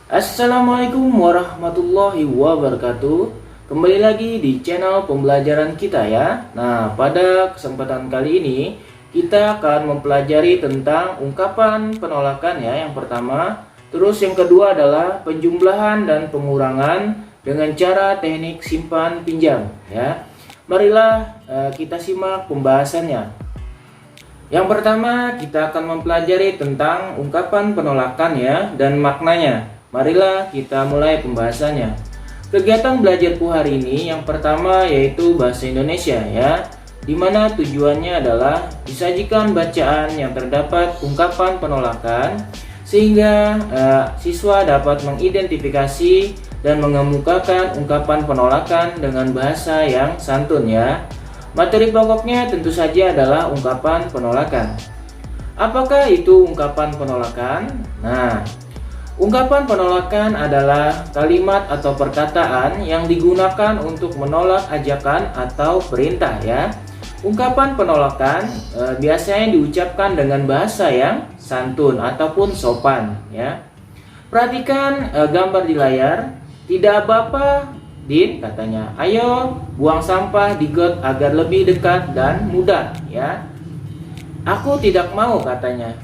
Assalamualaikum warahmatullahi wabarakatuh. Kembali lagi di channel pembelajaran kita ya. Nah, pada kesempatan kali ini kita akan mempelajari tentang ungkapan penolakan ya, yang pertama. Terus yang kedua adalah penjumlahan dan pengurangan dengan cara teknik simpan pinjam ya. Marilah kita simak pembahasannya. Yang pertama kita akan mempelajari tentang ungkapan penolakan ya dan maknanya. Marilah kita mulai pembahasannya. Kegiatan belajarku hari ini yang pertama yaitu bahasa Indonesia ya, dimana tujuannya adalah disajikan bacaan yang terdapat ungkapan penolakan sehingga siswa dapat mengidentifikasi dan mengemukakan ungkapan penolakan dengan bahasa yang santun ya. Materi pokoknya tentu saja adalah ungkapan penolakan. Apakah itu ungkapan penolakan? Nah, ungkapan penolakan adalah kalimat atau perkataan yang digunakan untuk menolak ajakan atau perintah ya. Ungkapan penolakan biasanya diucapkan dengan bahasa yang santun ataupun sopan ya. Perhatikan gambar di layar. Tidak apa-apa, Din, katanya. Ayo buang sampah di got agar lebih dekat dan mudah ya. Aku tidak mau, katanya.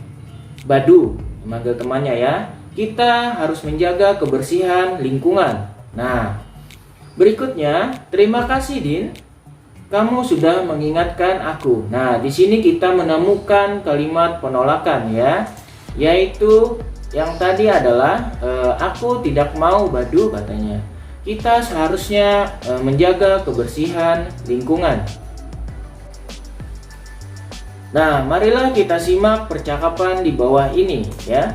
Badu, memanggil temannya ya. Kita harus menjaga kebersihan lingkungan. Nah, berikutnya, terima kasih Din, kamu sudah mengingatkan aku. Nah, di sini kita menemukan kalimat penolakan ya, yaitu yang tadi adalah aku tidak mau, Badu, katanya. Kita seharusnya menjaga kebersihan lingkungan. Nah, marilah kita simak percakapan di bawah ini ya.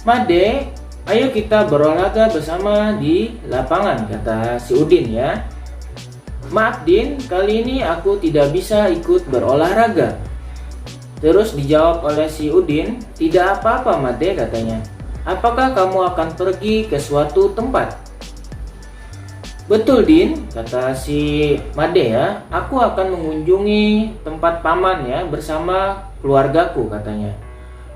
Made, ayo kita berolahraga bersama di lapangan, kata si Udin ya. Maaf Din, kali ini aku tidak bisa ikut berolahraga. Terus dijawab oleh si Udin, tidak apa-apa Made, katanya. Apakah kamu akan pergi ke suatu tempat? Betul Din, kata si Made ya. Aku akan mengunjungi tempat paman ya bersama keluargaku, katanya.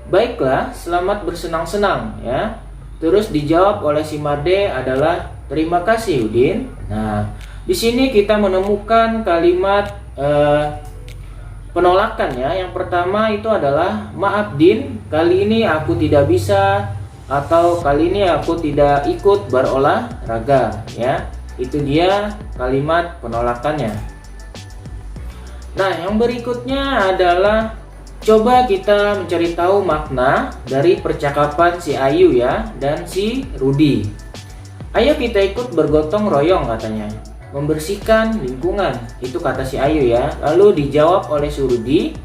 Baiklah, selamat bersenang-senang ya. Terus dijawab oleh si Made adalah terima kasih Udin. Nah, di sini kita menemukan kalimat penolakan ya. Yang pertama itu adalah maaf Din, kali ini aku tidak bisa, atau kali ini aku tidak ikut berolahraga ya. Itu dia kalimat penolakannya. Nah, yang berikutnya adalah coba kita mencari tahu makna dari percakapan si Ayu ya dan si Rudi. Ayo kita ikut bergotong royong, katanya, membersihkan lingkungan. Itu kata si Ayu ya. Lalu dijawab oleh si Rudi,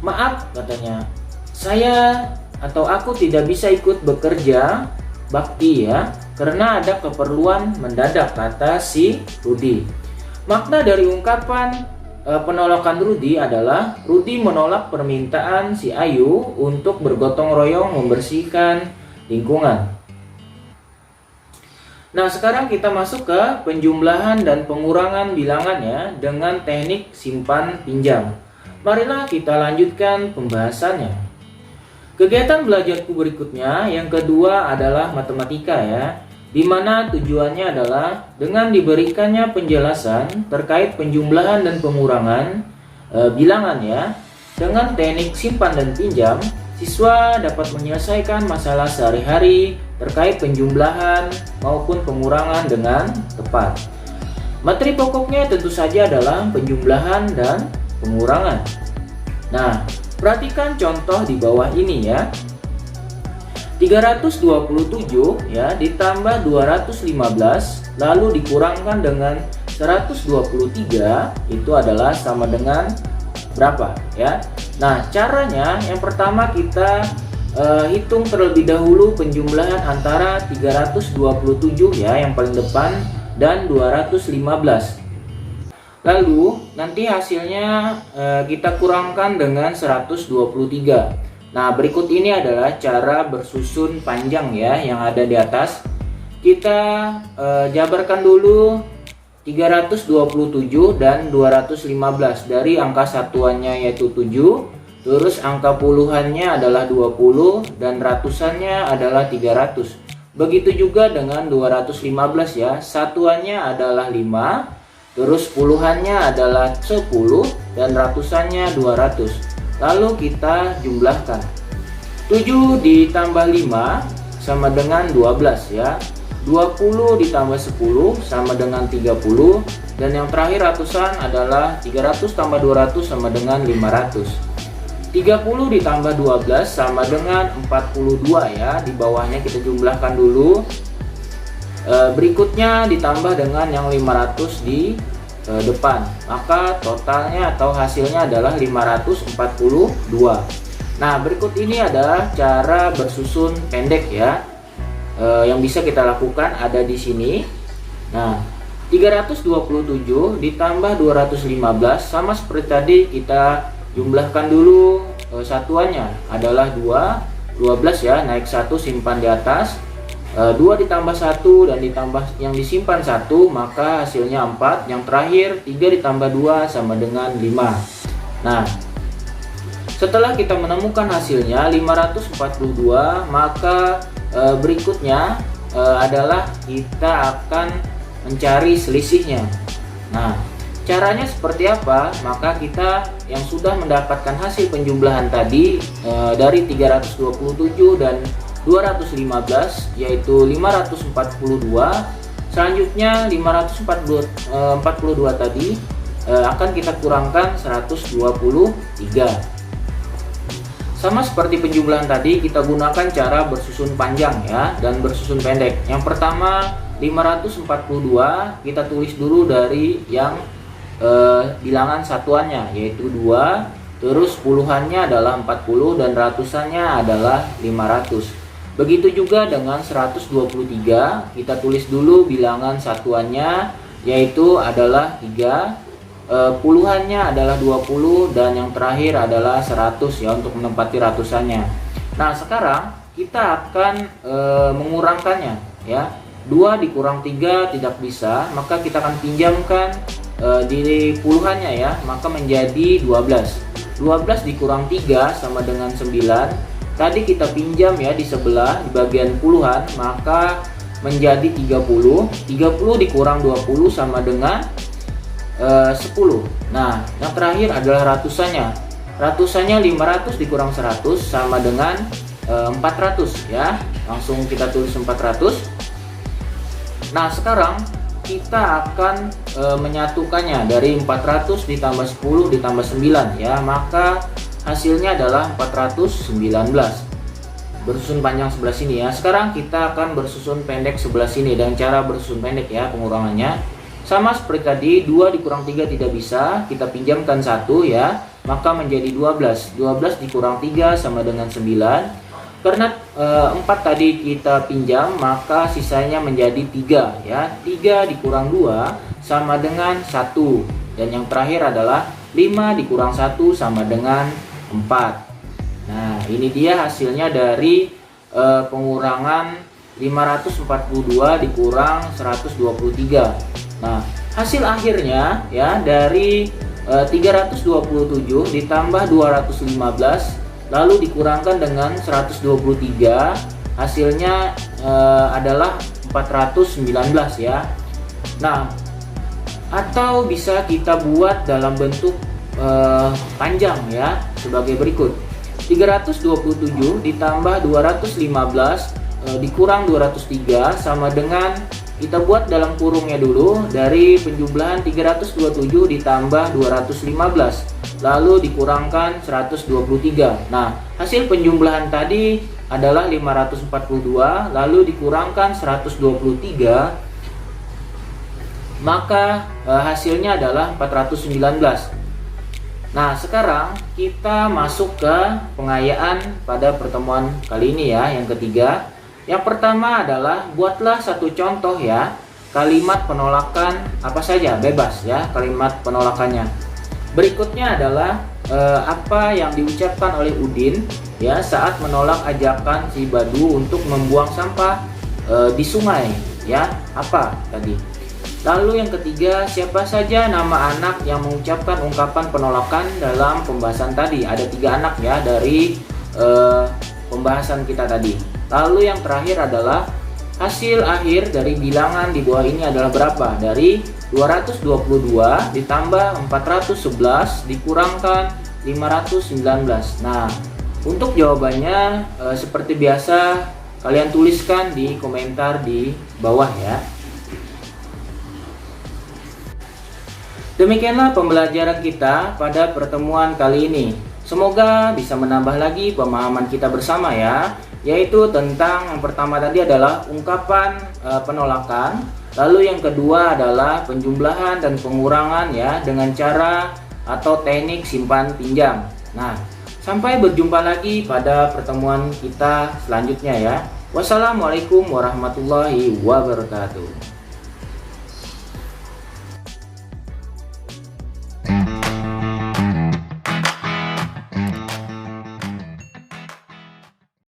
maaf, katanya, saya atau aku tidak bisa ikut bekerja bakti ya, karena ada keperluan mendadak, kata si Rudi. Makna dari ungkapan penolakan Rudi adalah Rudi menolak permintaan si Ayu untuk bergotong royong membersihkan lingkungan. Nah, sekarang kita masuk ke penjumlahan dan pengurangan bilangan ya dengan teknik simpan pinjam. Marilah kita lanjutkan pembahasannya. Kegiatan belajarku berikutnya yang kedua adalah matematika ya, di mana tujuannya adalah dengan diberikannya penjelasan terkait penjumlahan dan pengurangan bilangan ya, dengan teknik simpan dan pinjam, siswa dapat menyelesaikan masalah sehari-hari terkait penjumlahan maupun pengurangan dengan tepat. Materi pokoknya tentu saja adalah penjumlahan dan pengurangan. Nah, perhatikan contoh di bawah ini ya. 327 ya ditambah 215 lalu dikurangkan dengan 123 itu adalah sama dengan berapa ya. Nah, caranya yang pertama kita hitung terlebih dahulu penjumlahan antara 327 ya yang paling depan dan 215. Lalu nanti hasilnya kita kurangkan dengan 123. Nah, berikut ini adalah cara bersusun panjang ya yang ada di atas. Kita jabarkan dulu 327 dan 215 dari angka satuannya yaitu 7 terus angka puluhannya adalah 20 dan ratusannya adalah 300. Begitu juga dengan 215 ya, satuannya adalah 5, terus puluhannya adalah 10 dan ratusannya 200. Lalu kita jumlahkan. 7 ditambah 5 sama dengan 12 ya. 20 ditambah 10 sama dengan 30, dan yang terakhir ratusan adalah 300 tambah 200 sama dengan 500. 30 ditambah 12 sama dengan 42 ya. Di bawahnya kita jumlahkan dulu. Berikutnya ditambah dengan yang 500 di depan, maka totalnya atau hasilnya adalah 542. Nah, berikut ini adalah cara bersusun pendek ya, yang bisa kita lakukan ada di sini. Nah, 327 ditambah 215 sama seperti tadi, kita jumlahkan dulu. Satuannya adalah 12 ya, naik 1 simpan di atas. 2 ditambah 1 dan ditambah yang disimpan 1, maka hasilnya 4. Yang terakhir 3 ditambah 2 sama dengan 5. Nah, setelah kita menemukan hasilnya 542, maka berikutnya adalah kita akan mencari selisihnya. Nah, caranya seperti apa? Maka kita yang sudah mendapatkan hasil penjumlahan tadi dari 327 dan 215, yaitu 542. Selanjutnya 542 tadi akan kita kurangkan 123. Sama seperti penjumlahan tadi, kita gunakan cara bersusun panjang ya dan bersusun pendek. Yang pertama 542 kita tulis dulu dari yang bilangan satuannya, yaitu 2, terus puluhannya adalah 40 dan ratusannya adalah 500. Begitu juga dengan 123, kita tulis dulu bilangan satuannya, yaitu adalah 3, puluhannya adalah 20 dan yang terakhir adalah 100 ya untuk menempati ratusannya. Nah, sekarang kita akan mengurangkannya ya. 2 dikurang 3 tidak bisa, maka kita akan pinjamkan di puluhannya ya, maka menjadi 12. 12 dikurang 3 sama dengan 9. Tadi kita pinjam ya di sebelah di bagian puluhan, maka menjadi 30. 30 dikurang 20 sama dengan 10. Nah, yang terakhir adalah ratusannya. Ratusannya 500 dikurang 100 sama dengan 400 ya. Langsung kita tulis 400. Nah, sekarang kita akan menyatukannya dari 400 ditambah 10 ditambah 9 ya, maka hasilnya adalah 419. Bersusun panjang sebelah sini ya. Sekarang kita akan bersusun pendek sebelah sini, dan cara bersusun pendek ya pengurangannya sama seperti tadi. 2 dikurang 3 tidak bisa, kita pinjamkan 1 ya, maka menjadi 12. 12 dikurang 3 sama dengan 9. Karena 4 tadi kita pinjam, maka sisanya menjadi 3 ya. 3 dikurang 2 sama dengan 1. Dan yang terakhir adalah 5 dikurang 1 sama dengan 4. Nah, ini dia hasilnya dari pengurangan 542 dikurang 123. Nah, hasil akhirnya ya dari 327 ditambah 215 lalu dikurangkan dengan 123, hasilnya adalah 419 ya. Nah, atau bisa kita buat dalam bentuk panjang ya, sebagai berikut. 327 ditambah 215 dikurang 203 sama dengan, kita buat dalam kurungnya dulu, dari penjumlahan 327 ditambah 215 lalu dikurangkan 123. Nah, hasil penjumlahan tadi adalah 542 lalu dikurangkan 123, maka hasilnya adalah 419. Nah, sekarang kita masuk ke pengayaan pada pertemuan kali ini ya, yang ketiga. Yang pertama adalah buatlah satu contoh ya, kalimat penolakan apa saja, bebas ya kalimat penolakannya. Berikutnya adalah apa yang diucapkan oleh Udin ya saat menolak ajakan si Badu untuk membuang sampah di sungai ya, apa tadi. Lalu yang ketiga, siapa saja nama anak yang mengucapkan ungkapan penolakan dalam pembahasan tadi. Ada 3 anak ya dari pembahasan kita tadi. Lalu yang terakhir adalah hasil akhir dari bilangan di bawah ini adalah berapa? Dari 222 ditambah 411 dikurangkan 519. Nah, untuk jawabannya seperti biasa kalian tuliskan di komentar di bawah ya. Demikianlah pembelajaran kita pada pertemuan kali ini. Semoga bisa menambah lagi pemahaman kita bersama ya, yaitu tentang yang pertama tadi adalah ungkapan penolakan, lalu yang kedua adalah penjumlahan dan pengurangan ya dengan cara atau teknik simpan pinjam. Nah, sampai berjumpa lagi pada pertemuan kita selanjutnya ya. Wassalamualaikum warahmatullahi wabarakatuh.